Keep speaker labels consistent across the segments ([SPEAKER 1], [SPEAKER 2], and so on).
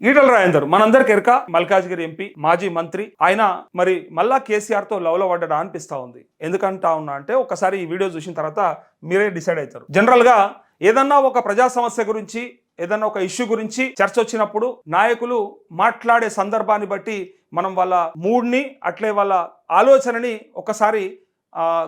[SPEAKER 1] ఈటల రాజేందర్ మనందరికి ఎరక మల్కాజ్గిరి ఎంపీ మాజీ మంత్రి ఆయన మరి మళ్ళా కేసీఆర్ తో లవ్ లో పడ్డా అనిపిస్తా ఉంది. ఎందుకంటా ఉన్నా అంటే ఒకసారి ఈ వీడియో చూసిన తర్వాత మీరే డిసైడ్ అవుతారు. జనరల్ గా ఏదన్నా ఒక ప్రజా సమస్య గురించి ఏదన్నా ఒక ఇష్యూ గురించి చర్చ వచ్చినప్పుడు నాయకులు మాట్లాడే సందర్భాన్ని బట్టి మనం వాళ్ళ మూడ్ని అట్లే వాళ్ళ ఆలోచనని ఒకసారి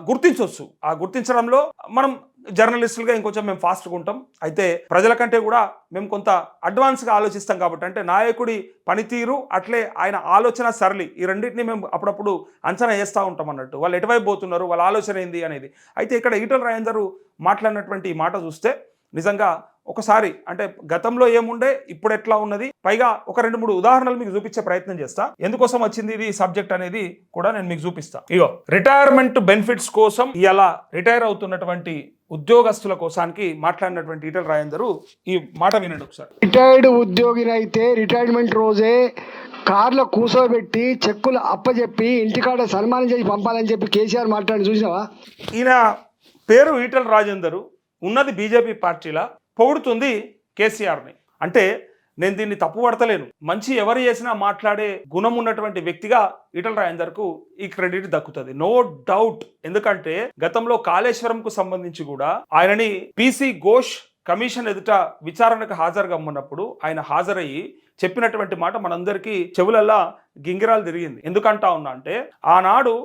[SPEAKER 1] గుర్తించవచ్చు. ఆ గుర్తించడంలో మనం జర్నలిస్టులుగా ఇంకొంచెం మేము ఫాస్ట్గా ఉంటాం. అయితే ప్రజల కంటే కూడా మేము కొంత అడ్వాన్స్గా ఆలోచిస్తాం కాబట్టి అంటే నాయకుడి పనితీరు అట్లే ఆయన ఆలోచన సరళి ఈ రెండింటిని మేము అప్పుడప్పుడు అంచనా వేస్తూ ఉంటాం అన్నట్టు. వాళ్ళు ఎటువైపు పోతున్నారు, వాళ్ళ ఆలోచన ఏంది అనేది. అయితే ఇక్కడ ఈటల రాజేందర్ మాట్లాడినటువంటి ఈ మాట చూస్తే నిజంగా ఒకసారి అంటే గతంలో ఏముండే ఇప్పుడు ఎట్లా ఉన్నది, పైగా ఒక 2-3 ఉదాహరణలు మీకు చూపించే ప్రయత్నం చేస్తా. ఎందుకోసం వచ్చింది ఇది సబ్జెక్ట్ అనేది కూడా నేను మీకు చూపిస్తా. ఇగో రిటైర్మెంట్ బెనిఫిట్స్ కోసం ఇలా రిటైర్ అవుతున్నటువంటి ఉద్యోగస్తుల కోసానికి మాట్లాడినటువంటి ఈటల రాజేందర్ ఈ మాట వినండి ఒకసారి.
[SPEAKER 2] రిటైర్డ్ ఉద్యోగినైతే రిటైర్మెంట్ రోజే కార్లో కూర్చోబెట్టి చెక్కులు అప్పచెప్పి ఇంటికాడ సన్మానం చేసి పంపాలని చెప్పి కేసీఆర్ మాట్లాడి చూసినావా?
[SPEAKER 1] ఈయన పేరు ఈటల రాజేందర్, ఉన్నది బీజేపీ పార్టీలా, పొగుడుతుంది కేసీఆర్ని. అంటే నేను దీన్ని తప్పు పడతలేను. మంచి ఎవరు చేసినా మాట్లాడే గుణం ఉన్నటువంటి వ్యక్తిగా ఈటల రాజేందర్కు ఈ క్రెడిట్ దక్కుతుంది, నో డౌట్. ఎందుకంటే గతంలో కాళేశ్వరంకు సంబంధించి కూడా ఆయనని పీసీ ఘోష్ కమిషన్ ఎదుట విచారణకు హాజరుగమ్మన్నప్పుడు ఆయన హాజరయ్యి చెప్పినటువంటి మాట మనందరికీ చెవులల్లా గింగిరాలు తిరిగింది. ఎందుకంటా ఉన్నా అంటే ఆనాడు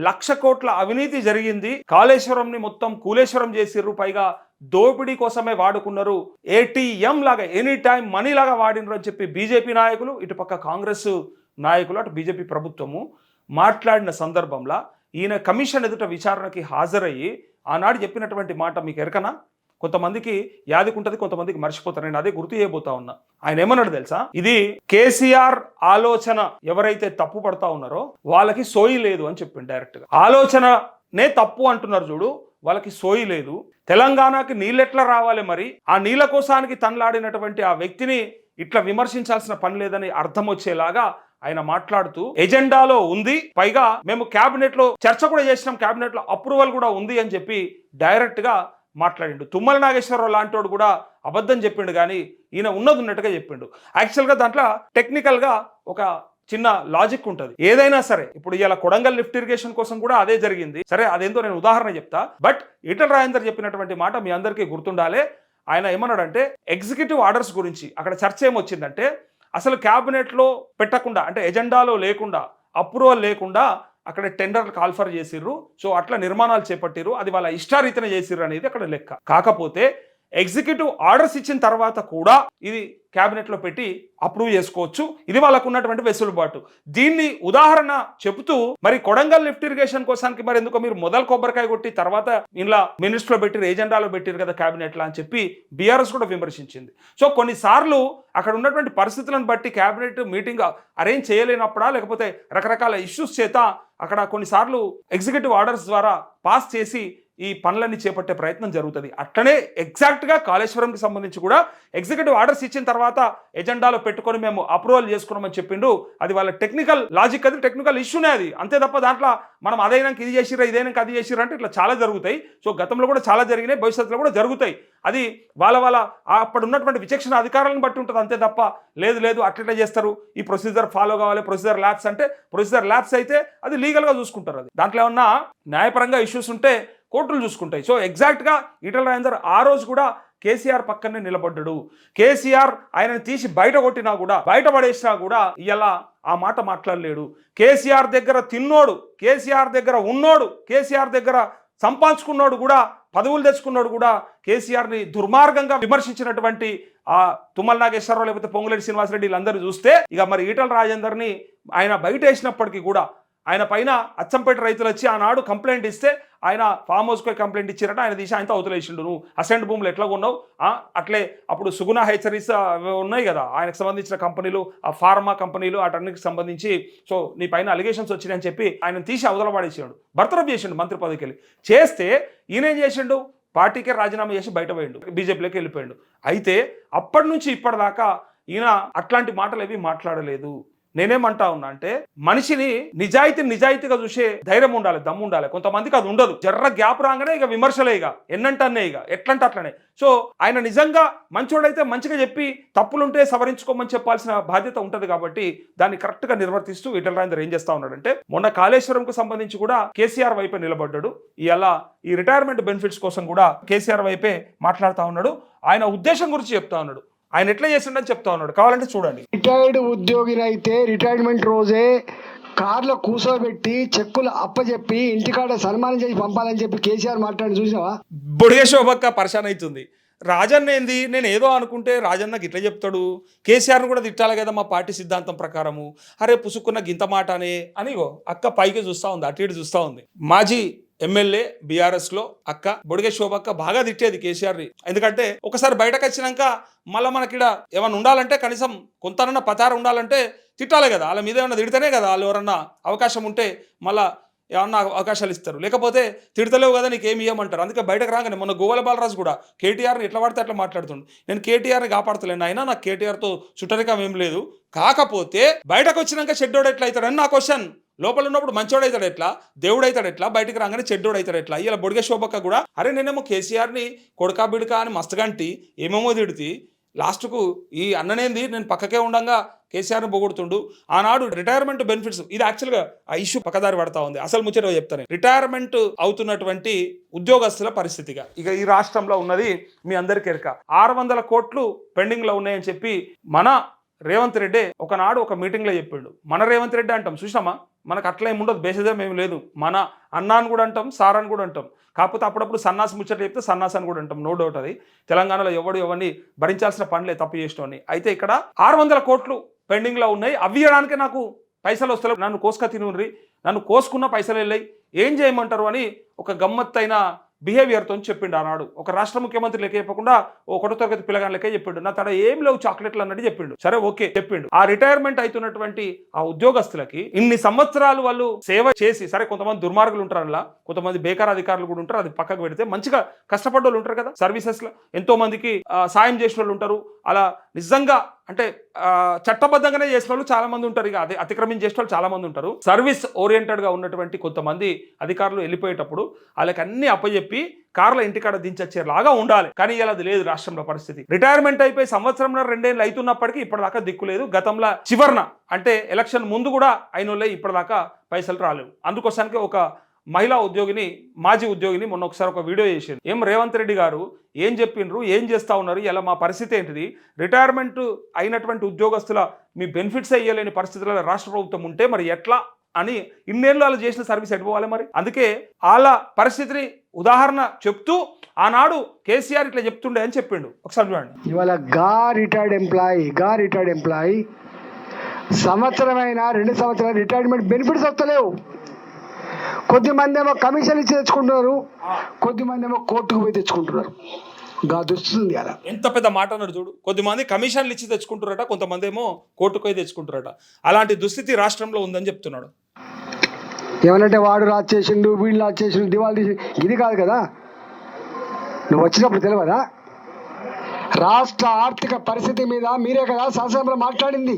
[SPEAKER 1] 1,00,000 కోట్ల అవినీతి జరిగింది, కాళేశ్వరంని మొత్తం కూలేశ్వరం చేసిర్రు, పైగా దోపిడీ కోసమే వాడుకున్నారు, ఏటీఎం లాగా ఎనీ టైం మనీ లాగా వాడినరు అని చెప్పి బీజేపీ నాయకులు, ఇటుపక్క కాంగ్రెస్ నాయకులు, అటు బీజేపీ ప్రభుత్వము మాట్లాడిన సందర్భంలో ఈయన కమిషన్ ఎదుట విచారణకి హాజరయ్యి ఆనాడు చెప్పినటువంటి మాట మీకు ఎరకనా? కొంతమందికి యాదికుంటది, కొంతమందికి మర్చిపోతారు. నేను అదే గుర్తు చేయబోతా ఉన్నా. ఆయన ఏమన్నాడు తెలుసా? ఇది కేసీఆర్ ఆలోచన ఎవరైతే తప్పు పడతా ఉన్నారో వాళ్ళకి సోయి లేదు అని చెప్పిండు డైరెక్ట్ గా. ఆలోచననే తప్పు అంటున్నారు చూడు, వాళ్ళకి సోయి లేదు. తెలంగాణకి నీళ్ళెట్లా రావాలి, మరి ఆ నీళ్ళ కోసానికి తనలాడినటువంటి ఆ వ్యక్తిని ఇట్లా విమర్శించాల్సిన పని లేదని అర్థం వచ్చేలాగా ఆయన మాట్లాడుతూ ఎజెండాలో ఉంది, పైగా మేము క్యాబినెట్ లో చర్చ కూడా చేసినాం, క్యాబినెట్ లో అప్రూవల్ కూడా ఉంది అని చెప్పి డైరెక్ట్ గా మాట్లాడిండు. తుమ్మల నాగేశ్వరరావు లాంటి కూడా అబద్ధం చెప్పిండు, కానీ ఈయన ఉన్నది ఉన్నట్టుగా చెప్పిండు. యాక్చువల్గా దాంట్లో టెక్నికల్గా ఒక చిన్న లాజిక్ ఉంటుంది. ఏదైనా సరే ఇప్పుడు ఇలా కొడంగల్ లిఫ్ట్ ఇరిగేషన్ కోసం కూడా అదే జరిగింది. సరే అదేందో నేను ఉదాహరణ చెప్తా. బట్ ఈటల రాజేందర్ చెప్పినటువంటి మాట మీ అందరికీ గుర్తుండాలి. ఆయన ఏమన్నాడంటే ఎగ్జిక్యూటివ్ ఆర్డర్స్ గురించి అక్కడ చర్చ ఏమొచ్చిందంటే అసలు క్యాబినెట్లో పెట్టకుండా అంటే ఎజెండాలో లేకుండా అప్రూవల్ లేకుండా అక్కడ టెండర్లు కాల్ఫర్ చేసిర్రు, సో అట్లా నిర్మాణాలు చేపట్టిర్రు, అది వాళ్ళ ఇష్టారీతిన చేసిర్రు అనేది అక్కడ లెక్క. కాకపోతే ఎగ్జిక్యూటివ్ ఆర్డర్స్ ఇచ్చిన తర్వాత కూడా ఇది క్యాబినెట్లో పెట్టి అప్రూవ్ చేసుకోవచ్చు, ఇది వాళ్ళకు ఉన్నటువంటి వెసులుబాటు. దీన్ని ఉదాహరణ చెబుతూ మరి కొడంగల్ లిఫ్ట్ ఇరిగేషన్ కోసానికి మరి ఎందుకో మీరు మొదలు కొబ్బరికాయ కొట్టి తర్వాత ఇలా మినిస్టర్లో పెట్టిరు, ఏజెండాలో పెట్టిరు కదా క్యాబినెట్లో అని చెప్పి బీఆర్ఎస్ కూడా విమర్శించింది. సో కొన్నిసార్లు అక్కడ ఉన్నటువంటి పరిస్థితులను బట్టి క్యాబినెట్ మీటింగ్ అరేంజ్ చేయలేనప్పుడా లేకపోతే రకరకాల ఇష్యూస్ చేత అక్కడ కొన్నిసార్లు ఎగ్జిక్యూటివ్ ఆర్డర్స్ ద్వారా పాస్ చేసి ఈ పనులన్నీ చేపట్టే ప్రయత్నం జరుగుతుంది. అట్లనే ఎగ్జాక్ట్గా కాళేశ్వరంకి సంబంధించి కూడా ఎగ్జిక్యూటివ్ ఆర్డర్స్ ఇచ్చిన తర్వాత ఎజెండాలో పెట్టుకొని మేము అప్రూవల్ చేసుకున్నామని చెప్పిండు. అది వాళ్ళ టెక్నికల్ లాజిక్, అది టెక్నికల్ ఇష్యూనే అది, అంతే తప్ప దాంట్లో మనం అదైనాక ఇది చేసిరా ఇదైనాక అది చేసిరా అంటే ఇట్లా చాలా జరుగుతాయి. సో గతంలో కూడా చాలా జరిగినాయి, భవిష్యత్తులో కూడా జరుగుతాయి. అది వాళ్ళ అప్పుడు ఉన్నటువంటి విచక్షణ అధికారాలను బట్టి ఉంటుంది, అంతే తప్ప లేదు అట్లా చేస్తారు, ఈ ప్రొసీజర్ ఫాలో కావాలి, ప్రొసీజర్ ల్యాబ్స్ అంటే ప్రొసీజర్ ల్యాబ్స్ అయితే అది లీగల్గా చూసుకుంటారు. అది దాంట్లో ఏమన్నా న్యాయపరంగా ఇష్యూస్ ఉంటే కోర్టులు చూసుకుంటాయి. సో ఎగ్జాక్ట్గా ఈటల రాజేందర్ ఆ రోజు కూడా కేసీఆర్ పక్కనే నిలబడ్డాడు. కేసీఆర్ ఆయనను తీసి బయట కొట్టినా కూడా బయట పడేసినా కూడా ఇలా ఆ మాట మాట్లాడలేడు. కేసీఆర్ దగ్గర తిన్నోడు, కేసీఆర్ దగ్గర ఉన్నోడు, కేసీఆర్ దగ్గర సంపాదించుకున్నాడు కూడా, పదవులు తెచ్చుకున్నాడు కూడా కేసీఆర్ని దుర్మార్గంగా విమర్శించినటువంటి ఆ తుమ్మల నాగేశ్వరరావు లేకపోతే పొంగులేటి శ్రీనివాసరెడ్డి వీళ్ళందరూ చూస్తే ఇక మరి ఈటల రాజేందర్ని ఆయన బయట వేసినప్పటికీ కూడా ఆయన పైన అచ్చంపేట రైతులు వచ్చి ఆనాడు కంప్లైంట్ ఇస్తే ఆయన ఫామ్ హౌస్కి కంప్లైంట్ ఇచ్చారట, ఆయన తీసి ఆయనతో అవతలేసిండు. నువ్వు అసెంట్ భూములు ఎట్లా కొన్నావు, అట్లే అప్పుడు సుగుణ హెచ్చరీస్ ఉన్నాయి కదా ఆయనకు సంబంధించిన కంపెనీలు, ఆ ఫార్మా కంపెనీలు వాటన్నిటికి సంబంధించి, సో నీ పైన అలిగేషన్స్ వచ్చినాయని చెప్పి ఆయన తీసి అవతలపడేసాడు, బర్తరఫ్ చేసిండు మంత్రి పదవికి వెళ్ళి. చేస్తే ఈయనేం చేసిండు, పార్టీకే రాజీనామా చేసి బయట పోయిండు, బీజేపీలోకి వెళ్ళిపోయాడు. అయితే అప్పటి నుంచి ఇప్పటిదాకా ఈయన అట్లాంటి మాటలు ఏవి మాట్లాడలేదు. నేనేమంటా ఉన్నా అంటే మనిషిని నిజాయితీగా చూసే ధైర్యం ఉండాలి, దమ్ము ఉండాలి. కొంతమందికి అది ఉండదు. జర్ర గ్యాప్ రాగానే ఇక విమర్శలే, ఇక ఎన్నంటనే, ఇక ఎట్లంటే అట్లనే. సో ఆయన నిజంగా మంచోడైతే మంచిగా చెప్పి తప్పులుంటే సవరించుకోమని చెప్పాల్సిన బాధ్యత ఉంటుంది. కాబట్టి దాన్ని కరెక్ట్ గా నిర్వర్తిస్తూ ఈటెల రాజేందర్ ఏం చేస్తా ఉన్నాడంటే, మొన్న కాళేశ్వరంకు సంబంధించి కూడా కేసీఆర్ వైపే నిలబడ్డాడు. ఇలా ఈ రిటైర్మెంట్ బెనిఫిట్స్ కోసం కూడా కేసీఆర్ వైపే మాట్లాడుతూ ఉన్నాడు. ఆయన ఉద్దేశం గురించి చెప్తా ఉన్నాడు, ఆయన ఎట్లా చేసిండని చెప్తా ఉన్నాడు. కావాలంటే చూడండి.
[SPEAKER 2] రిటైర్డ్ ఉద్యోగినైతే రిటైర్మెంట్ రోజే కార్లో కూర్చోబెట్టి చెక్కులు అప్పచెప్పి ఇంటికాడ సన్మానం చేసి పంపాలని చెప్పి కేసీఆర్ మాట్లాడి చూసినావా?
[SPEAKER 1] బొడిగే శోభక్క పరిశాన్ అవుతుంది. రాజన్న ఏంది, నేను ఏదో అనుకుంటే రాజన్నకి ఇట్లా చెప్తాడు, కేసీఆర్ను కూడా తిట్టాలి కదా మా పార్టీ సిద్ధాంతం ప్రకారము, అరే పుసుక్కున్న గింత మాటనే అని అక్క పైకి చూస్తూ ఉంది, అటు ఇటు చూస్తూ ఉంది. మాజీ ఎమ్మెల్యే బీఆర్ఎస్లో అక్క బొడిగే శోభక్క బాగా తిట్టేది కేసీఆర్ని. ఎందుకంటే ఒకసారి బయటకు వచ్చినాక మళ్ళీ మనకిడ ఏమన్నా ఉండాలంటే కనీసం కొంతనన్నా పతార ఉండాలంటే తిట్టాలి కదా, వాళ్ళ మీద ఏమన్నా తిడితేనే కదా వాళ్ళు ఎవరన్నా అవకాశం ఉంటే మళ్ళీ ఏమన్నా అవకాశాలు ఇస్తారు, లేకపోతే తిడతలేవు కదా నీకేమి ఇవ్వమంటారు. అందుకే బయటకు రాగానే మొన్న గోవల బాలరాజు కూడా కేటీఆర్ని ఎట్లా పడితే అట్లా మాట్లాడుతుండు. నేను కేటీఆర్ని కాపాడతలేను, అయినా నాకు కేటీఆర్తో చుట్టరికం ఏం లేదు, కాకపోతే బయటకు వచ్చినాక చెడ్డోడు ఎట్లా అవుతాడని నా క్వశ్చన్. లోపల ఉన్నప్పుడు మంచోడు అవుతాడు ఎట్లా, దేవుడు అవుతాడు ఎట్లా, బయటకు రాగానే చెడ్డోడు అవుతాడు ఎట్లా? ఇలా బొడిగే శోభక్క కూడా అరే నేనేమో కేసీఆర్ని కొడకా బిడకా అని మస్తుగంటి ఏమేమో తిడితే లాస్ట్కు ఈ అన్ననేంది నేను పక్కకే ఉండంగా కేసీఆర్ని పొగుడుతుండు. ఆనాడు రిటైర్మెంట్ బెనిఫిట్స్, ఇది యాక్చువల్గా ఆ ఇష్యూ పక్కదారి పడతా ఉంది. అసలు ముచ్చట చెప్తాను, రిటైర్మెంట్ అవుతున్నటువంటి ఉద్యోగస్తుల పరిస్థితిగా ఇక ఈ రాష్ట్రంలో ఉన్నది మీ అందరికీ ఎరక. 600 కోట్లు పెండింగ్లో ఉన్నాయని చెప్పి మన రేవంత్ రెడ్డి ఒకనాడు ఒక మీటింగ్లో చెప్పిండు. మన రేవంత్ రెడ్డి అంటాం చూసినామా, మనకు అట్లా ఏమి ఉండదు, బేసిజం ఏమి లేదు. మన అన్నాన్ని కూడా అంటాం, సార్ అని కూడా అంటాం. కాకపోతే అప్పుడప్పుడు సన్నాసి ముచ్చట చెప్తే సన్నాసి అని కూడా అంటాం, నో డౌట్. అది తెలంగాణలో ఎవరిని భరించాల్సిన పనులే తప్పు చేసినవని. అయితే ఇక్కడ 600 కోట్లు పెండింగ్లో ఉన్నాయి, అవి ఇవ్వడానికే నాకు పైసలు వస్తలేవు, నన్ను కోసుక తినుర్రి, నన్ను కోసుకున్న పైసలు వెళ్ళాయి, ఏం చేయమంటారు అని ఒక గమ్మత్తైన బిహేవియర్తో చెప్పిండు. ఆనాడు ఒక రాష్ట్ర ముఖ్యమంత్రి లెక్క చెప్పకుండా ఒకటో తరగతి పిల్లగాని లెక్క చెప్పిండు. నా తడ ఏం లేవు చాక్లెట్లు అన్నట్టు చెప్పిండు. సరే ఓకే చెప్పిండు. ఆ రిటైర్మెంట్ అవుతున్నటువంటి ఆ ఉద్యోగస్తులకి ఇన్ని సంవత్సరాలు వాళ్ళు సేవ చేసి, సరే కొంతమంది దుర్మార్గులు ఉంటారు, అలా కొంతమంది బేకార్ అధికారులు కూడా ఉంటారు, అది పక్కకు పెడితే మంచిగా కష్టపడ్డ వాళ్ళు ఉంటారు కదా, సర్వీసెస్ లో ఎంతో మందికి సాయం చేసిన వాళ్ళు ఉంటారు. అలా నిజంగా అంటే చట్టబద్ధంగానే చేసిన వాళ్ళు చాలా మంది ఉంటారు, ఇక అదే అతిక్రమించి చేసిన వాళ్ళు చాలా మంది ఉంటారు. సర్వీస్ ఓరియంటెడ్ గా ఉన్నటువంటి కొంతమంది అధికారులు వెళ్ళిపోయేటప్పుడు వాళ్ళకి అన్ని అప్పచెప్పి కార్ల ఇంటికాడ దించొచ్చేలాగా ఉండాలి. కానీ ఇలా అది లేదు రాష్ట్రంలో పరిస్థితి. రిటైర్మెంట్ అయిపోయి సంవత్సరం 2 ఏళ్ళు అవుతున్నప్పటికీ ఇప్పటిదాకా దిక్కు లేదు. గతంలో చివరన అంటే ఎలక్షన్ ముందు కూడా అయిన వాళ్ళే ఇప్పటిదాకా పైసలు రాలేవు. అందుకోసానికి ఒక మహిళా ఉద్యోగిని, మాజీ ఉద్యోగిని మొన్న ఒకసారి ఒక వీడియో చేసింది. ఏం రేవంత్ రెడ్డి గారు ఏం చెప్పిండ్రు, ఏం చేస్తా ఉన్నారు, ఇలా మా పరిస్థితి ఏంటిది, రిటైర్మెంట్ అయినటువంటి ఉద్యోగస్తుల మీ బెనిఫిట్స్ ఇయ్యలేని పరిస్థితుల్లో రాష్ట్ర ప్రభుత్వం ఉంటే మరి ఎట్లా అని ఇన్నేళ్ళు వాళ్ళు చేసిన సర్వీస్ ఎడిపోవాలి మరి. అందుకే వాళ్ళ పరిస్థితిని ఉదాహరణ చెప్తూ ఆనాడు కేసీఆర్ ఇట్లా చెప్తుండే అని చెప్పిండు. ఒకసారి చూడండి.
[SPEAKER 2] ఇవాళ రిటైర్డ్ ఎంప్లాయీ సంవత్సరమైనా 2 సంవత్సరాలు రిటైర్మెంట్ బెనిఫిట్స్ వస్తలేవు. కొద్దిమంది ఏమో కమిషన్ ఇచ్చి తెచ్చుకుంటున్నారు, కొద్దిమంది ఏమో కోర్టుకు పోయి తెచ్చుకుంటున్నారు. దుస్తుంది అలా.
[SPEAKER 1] ఎంత పెద్ద మాట అన్నాడు చూడు. కొద్దిమంది కమిషన్లు ఇచ్చి తెచ్చుకుంటారట, కొంతమంది ఏమో కోర్టుకు పోయి తెచ్చుకుంటారట. అలాంటి దుస్థితి రాష్ట్రంలో ఉందని చెప్తున్నాడు.
[SPEAKER 2] ఏమనంటే వాడు రాజు చేసిండు, వీళ్ళు రాజు చేసిండు, దివాళి తీసి, ఇది కాదు కదా. నువ్వు వచ్చినప్పుడు తెలియదా రాష్ట్ర ఆర్థిక పరిస్థితి మీద మీరే కదా శాసనసభలో మాట్లాడింది.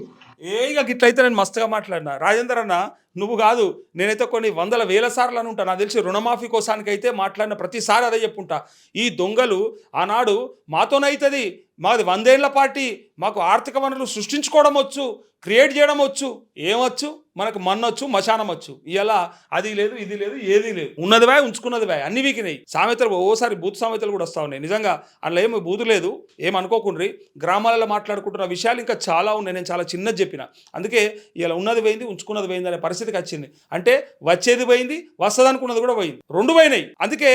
[SPEAKER 1] ఇక గిట్లయితే నేను మస్తుగా మాట్లాడినా. రాజేందర్ అన్న నువ్వు కాదు, నేనైతే కొన్ని 100,000 సార్లు అని ఉంటాను. నాకు తెలిసి రుణమాఫీ కోసానికైతే మాట్లాడిన ప్రతిసారి అదే చెప్పుంటా. ఈ దొంగలు ఆనాడు మాతోనైతుంది, మాది 100 ఏళ్ల పార్టీ, మాకు ఆర్థిక వనరులు సృష్టించుకోవడం వచ్చు, క్రియేట్ చేయడం వచ్చు, ఏమొచ్చు మనకు మన్నొచ్చు, మశానం వచ్చు. ఇలా అది లేదు, ఇది లేదు, ఏది లేదు, ఉన్నది వే ఉంచుకున్నది వే, అన్ని వీకినాయి. సామెతలు ఓసారి బూత్ సామెతలు కూడా వస్తూ ఉన్నాయి. నిజంగా అందులో ఏమి బూతు లేదు, ఏమనుకోకుండ్రి. గ్రామాలలో మాట్లాడుకుంటున్న విషయాలు ఇంకా చాలా ఉన్నాయి, నేను చాలా చిన్నది చెప్పిన. అందుకే ఇలా ఉన్నది పోయింది, ఉంచుకున్నది పోయింది అనే పరిస్థితికి వచ్చింది. అంటే వచ్చేది పోయింది, వస్తుంది అనుకున్నది కూడా పోయింది, 2 పోయినాయి. అందుకే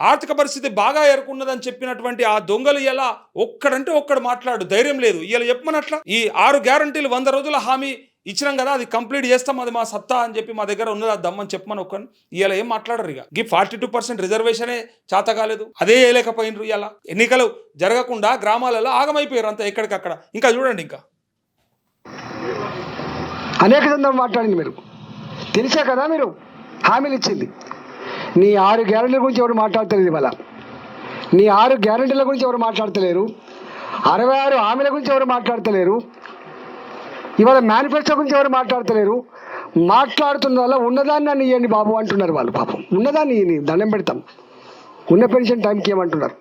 [SPEAKER 1] ఆర్థిక పరిస్థితి బాగా ఏర్కొన్నదని చెప్పినటువంటి ఆ దొంగలు ఇలా ఒక్కడంటే ఒక్కడు మాట్లాడు ధైర్యం లేదు. ఇలా చెప్పమనట్లా ఈ 6 గ్యారంటీలు 100 రోజుల హామీ ఇచ్చినాం కదా, అది కంప్లీట్ చేస్తాం, అది మా సత్తా అని చెప్పి మా దగ్గర ఉన్నది అది దమ్మని చెప్పమని ఒక్కని ఇలా ఏం మాట్లాడరు. ఇక 42% రిజర్వేషనే చేత కాలేదు, అదే వేయలేకపోయినరు. ఇలా ఎన్నికలు జరగకుండా గ్రామాలలో ఆగమైపోయారు అంతా ఎక్కడికక్కడ. ఇంకా చూడండి, ఇంకా
[SPEAKER 2] అనేక సందర్భం మాట్లాడింది. మీరు తెలిసే కదా మీరు హామీలు ఇచ్చింది. నీ 6 గ్యారెంటీల గురించి ఎవరు మాట్లాడతలేదు. ఇవాళ నీ 6 గ్యారెంటీల గురించి ఎవరు మాట్లాడతలేరు, 66 హామీల గురించి ఎవరు మాట్లాడతలేరు. ఇవాళ మేనిఫెస్టో గురించి ఎవరు మాట్లాడతలేరు. మాట్లాడుతున్న వల్ల ఉన్నదాన్ని నన్ను ఇవ్వండి బాబు అంటున్నారు వాళ్ళు. పాపం ఉన్నదాన్ని దండం పెడతాం, ఉన్న పెన్షన్ టైంకి ఏమంటున్నారు.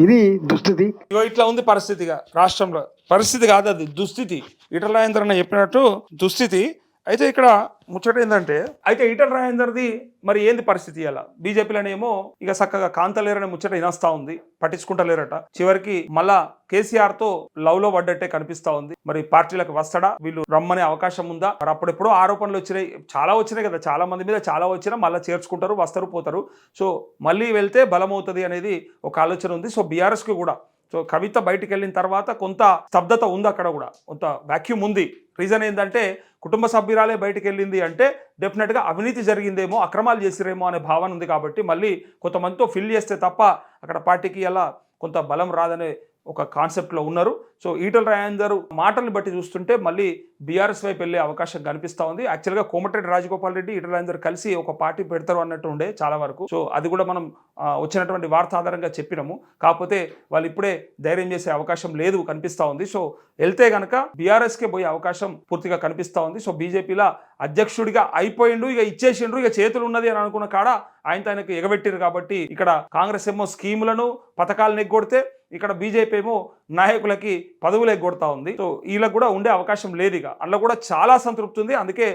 [SPEAKER 2] ఇది దుస్థితి.
[SPEAKER 1] ఇగో ఇట్లా ఉంది పరిస్థితిగా రాష్ట్రంలో. పరిస్థితి కాదు అది, దుస్థితి. ఈటల రాజేందర్ అన్న చెప్పినట్టు దుస్థితి. అయితే ఇక్కడ ముచ్చట ఏంటంటే, అయితే ఈటల రాజేందర్ది మరి ఏంది పరిస్థితి అలా బీజేపీలోనేమో ఇక చక్కగా కాంతలేరనే ముచ్చట వినస్తా ఉంది, పట్టించుకుంటలేరట. చివరికి మళ్ళా కేసీఆర్ తో లవ్ లో పడ్డట్టే కనిపిస్తా ఉంది. మరి పార్టీలకు వస్తాడా, వీళ్ళు రమ్మనే అవకాశం ఉందా? మరి అప్పుడెప్పుడో ఆరోపణలు వచ్చినాయి, చాలా వచ్చినాయి కదా, చాలా మంది మీద చాలా వచ్చినా మళ్ళీ చేర్చుకుంటారు, వస్తారు, పోతారు. సో మళ్ళీ వెళ్తే బలం అవుతుంది అనేది ఒక ఆలోచన ఉంది. సో బీఆర్ఎస్కి కూడా, సో కవిత బయటికి వెళ్ళిన తర్వాత కొంత స్తబ్దత ఉంది, అక్కడ కూడా కొంత వాక్యూమ్ ఉంది. రీజన్ ఏంటంటే కుటుంబ సభ్యురాలే బయటికి వెళ్ళింది అంటే డెఫినెట్గా అవినీతి జరిగిందేమో, అక్రమాలు చేసిరేమో అనే భావన ఉంది. కాబట్టి మళ్ళీ కొంతమందితో ఫిల్ చేస్తే తప్ప అక్కడ పార్టీకి అలా కొంత బలం రాదనే ఒక కాన్సెప్ట్లో ఉన్నారు. సో ఈటల రాజేందర్ మాటలను బట్టి చూస్తుంటే మళ్ళీ బీఆర్ఎస్ వైపు వెళ్ళే అవకాశం కనిపిస్తూ ఉంది. యాక్చువల్గా కోమటిరెడ్డి రాజగోపాల్ రెడ్డి, ఈటల రాజేందర్ కలిసి ఒక పార్టీ పెడతారు అన్నట్టు ఉండే చాలా వరకు. సో అది కూడా మనం వచ్చినటువంటి వార్త ఆధారంగా చెప్పినాము. కాకపోతే వాళ్ళు ఇప్పుడే ధైర్యం చేసే అవకాశం లేదు కనిపిస్తూ ఉంది. సో వెళ్తే కనుక బీఆర్ఎస్కే పోయే అవకాశం పూర్తిగా కనిపిస్తూ ఉంది. సో బీజేపీలో అధ్యక్షుడిగా అయిపోయిండు, ఇక ఇచ్చేసిండ్రు, ఇక చేతులు ఉన్నది అని అనుకున్న కాడ ఆయనకు ఎగబెట్టిరు. కాబట్టి ఇక్కడ కాంగ్రెస్ ఏమో స్కీములను, పథకాలను ఎగ్గొడితే ఇక్కడ బీజేపీ ఏమో నాయకులకి పదవులు ఎగ్గొడతా ఉంది. సో వీళ్ళకి కూడా ఉండే అవకాశం లేదు. ఇక అందులో కూడా చాలా సంతృప్తి ఉంది. అందుకే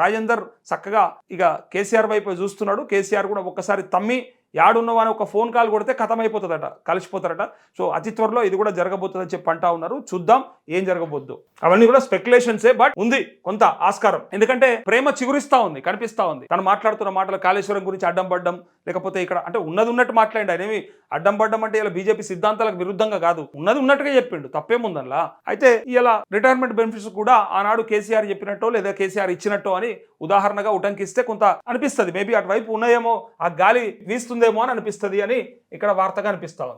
[SPEAKER 1] రాజేందర్ చక్కగా ఇక కేసీఆర్ వైపు చూస్తున్నాడు. కేసీఆర్ కూడా ఒక్కసారి తమ్మి యాడున్నవా అని ఒక ఫోన్ కాల్ కొడితే ఖతం అయిపోతుందట, కలిసిపోతారట. సో అతి త్వరలో ఇది కూడా జరగబోతుందని చెప్పి అంటా ఉన్నారు. చూద్దాం ఏం జరగబోద్దు. అవన్నీ కూడా స్పెక్యులేషన్సే, బట్ ఉంది కొంత ఆస్కారం. ఎందుకంటే ప్రేమ చిగురిస్తా ఉంది, కనిపిస్తా ఉంది. తను మాట్లాడుతున్న మాటలు కాళేశ్వరం గురించి అడ్డం పడ్డం, లేకపోతే ఇక్కడ అంటే ఉన్నది ఉన్నట్టు మాట్లాడి, ఆయన ఏమి అడ్డం పడ్డం అంటే ఇలా బీజేపీ సిద్ధాంతాలకు విరుద్ధంగా కాదు, ఉన్నది ఉన్నట్టుగా చెప్పిండు, తప్పేముందల్లా. అయితే ఇలా రిటైర్మెంట్ బెనిఫిట్స్ కూడా ఆనాడు కేసీఆర్ చెప్పినట్టో లేదా కేసీఆర్ ఇచ్చినట్టో అని ఉదాహరణగా ఉటంకిస్తే కొంత అనిపిస్తుంది. మేబీ అటువైపు ఉన్నాయేమో, ఆ గాలి వీస్తుందేమో అని అనిపిస్తుంది అని ఇక్కడ వార్తగా అనిపిస్తా ఉంది.